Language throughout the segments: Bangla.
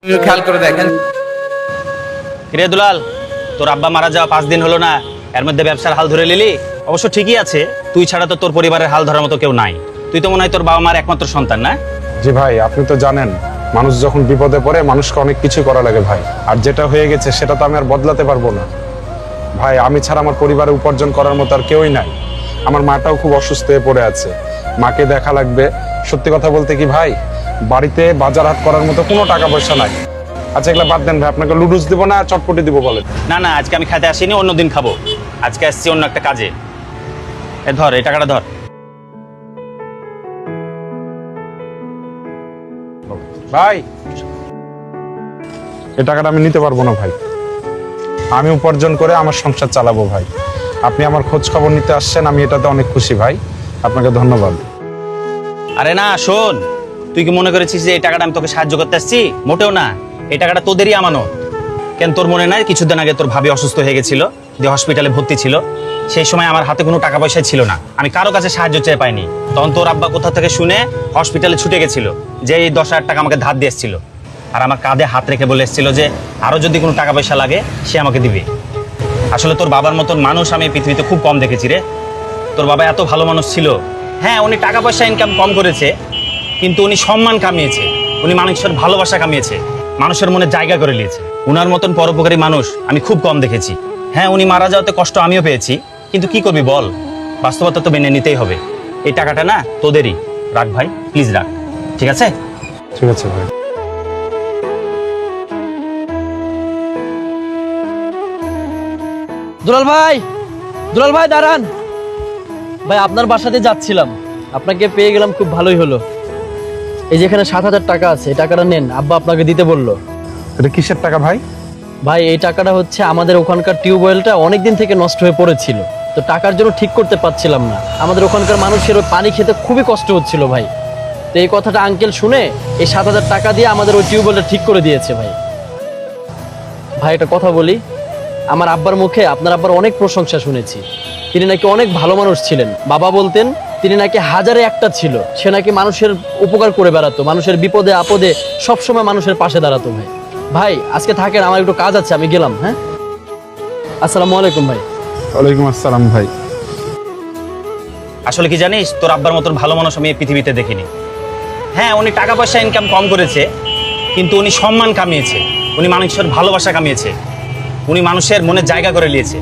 খেয়াল করে দেখেন। রে দুলাল, তোর আব্বা মারা যাওয়া 5 দিন হলো না, এর মধ্যে ব্যবসার হাল ধরে নিলি। অবশ্য ঠিকই আছে, তুই ছাড়া তো তোর পরিবারের হাল ধরার মতো কেউ নাই। তুই তো মনে হয় তোর বাবা মার একমাত্র সন্তান, না? জি ভাই, আপনি তো জানেন মানুষ যখন বিপদে পড়ে মানুষকে অনেক কিছু করা লাগে ভাই। আর যেটা হয়ে গেছে সেটা তো আমি আর বদলাতে পারবো না ভাই। আমি ছাড়া আমার পরিবারে উপার্জন করার মতো আর কেউই নাই। আমার মাটাও খুব অসুস্থ হয়ে পড়ে আছে, মাকে দেখা লাগবে। সত্যি কথা বলতে কি ভাই, বাড়িতে বাজার হাট করার মতো কোনো টাকা পয়সা নাই। আচ্ছা এগুলো বাদ দেন ভাই, আপনাকে লুডুস দিব না চটপটি দিব বলেন? না না, আজকে আমি খেতে আসিনি, অন্যদিন খাবো। আজকে আসছি অন্য একটা কাজে। ধর এই টাকাটা ধর। ভাই এই টাকাটা আমি নিতে পারবো না ভাই। আমি উপার্জন করে আমার সংসার চালাবো ভাই। আপনি আমার খোঁজ খবর নিতে আসছেন, আমি এটাতে অনেক খুশি ভাই। আপনাকে ধন্যবাদ। আরে না শোন, তুই কি মনে করেছিস যে এই টাকাটা আমি তোকে সাহায্য করতে আসছি? মোটেও না, এই টাকাটা তোদেরই আমানত। কেন তোর মনে নাই কিছুদিন আগে তোর ভাবি অসুস্থ হয়ে গেছিল, যে হসপিটালে ভর্তি ছিল? সেই সময় আমার হাতে কোনো টাকা পয়সা ছিল না, আমি কারো কাছে সাহায্য চেয়ে পাইনি। তখন তোর আব্বা কোথা থেকে শুনে হসপিটালে ছুটে গেছিল, যে এই 10,000 টাকা আমাকে ধার দিয়ে এসেছিল। আর আমার কাঁধে হাত রেখে বলে এসেছিল যে আরও যদি কোনো টাকা পয়সা লাগে সে আমাকে দিবে। আসলে তোর বাবার মতন মানুষ আমি পৃথিবীতে খুব কম দেখেছি রে। তোর বাবা এত ভালো মানুষ ছিল। হ্যাঁ, উনি টাকা পয়সা ইনকাম কম করেছে, কিন্তু উনি সম্মান কামিয়েছে, উনি মানুষের ভালোবাসা কামিয়েছে, মানুষের মনে জায়গা করে নিয়েছে। উনার মতন পরোপকারী মানুষ আমি খুব কম দেখেছি। হ্যাঁ, উনি মারা যাওয়াতে কষ্ট আমিও পেয়েছি, কিন্তু কি করবি বল, বাস্তবতা তো মেনে নিতেই হবে। এই টাকাটা না তোদেরই, রাখ ভাই, প্লিজ রাখ, ঠিক আছে? ঠিক আছে ভাই। দুলাল ভাই দাঁড়ান ভাই, আপনার বাসাতে যাচ্ছিলাম, আপনাকে পেয়ে গেলাম, খুব ভালোই হলো। এই যে এখানে 7,000 টাকা আছে, এই টাকাটা নেন, আব্বা আপনাকে দিতে বললো। এটা কিসের টাকা ভাই? ভাই এই টাকাটা হচ্ছে আমাদের ওখানকার টিউবওয়েলটা অনেকদিন থেকে নষ্ট হয়ে পড়েছিল, তো টাকার জন্য ঠিক করতে পারছিলাম না। আমাদের ওখানকার মানুষের ওই পানি খেতে খুবই কষ্ট হচ্ছিল ভাই। তো এই কথাটা আঙ্কেল শুনে এই 7,000 টাকা দিয়ে আমাদের ওই টিউবওয়েলটা ঠিক করে দিয়েছে ভাই। ভাই একটা কথা বলি, আমার আব্বার মুখে আপনার আব্বার অনেক প্রশংসা শুনেছি। তিনি নাকি অনেক ভালো মানুষ ছিলেন। বাবা বলতেন তিনি নাকি হাজারে একটা ছিল, সে নাকি মানুষের উপকার করে বেড়াতো, মানুষের বিপদে আপদে সবসময় মানুষের পাশে দাঁড়াতো। ভাই ভাই আজকে থাকেন, আমার একটু কাজ আছে, আমি গেলাম। হ্যাঁ, আসসালামু আলাইকুম ভাই। ওয়ালাইকুম আসসালাম ভাই। আসলে কি জানিস, তোর আব্বার মতন ভালো মানুষ আমি এই পৃথিবীতে দেখিনি। হ্যাঁ, উনি টাকা পয়সা ইনকাম কম করেছে, কিন্তু উনি সম্মান কামিয়েছে, উনি মানুষের ভালোবাসা কামিয়েছে, উনি মানুষের মনে জায়গা করে নিয়েছে।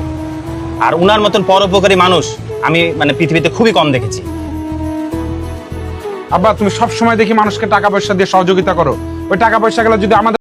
আর উনার মতন পরোপকারী মানুষ আমি পৃথিবীতে খুবই কম দেখেছি। আব্বা তুমি সব সময় দেখি মানুষকে টাকা পয়সা দিয়ে সহযোগিতা করো, ওই টাকা পয়সা গুলো যদি আমাদের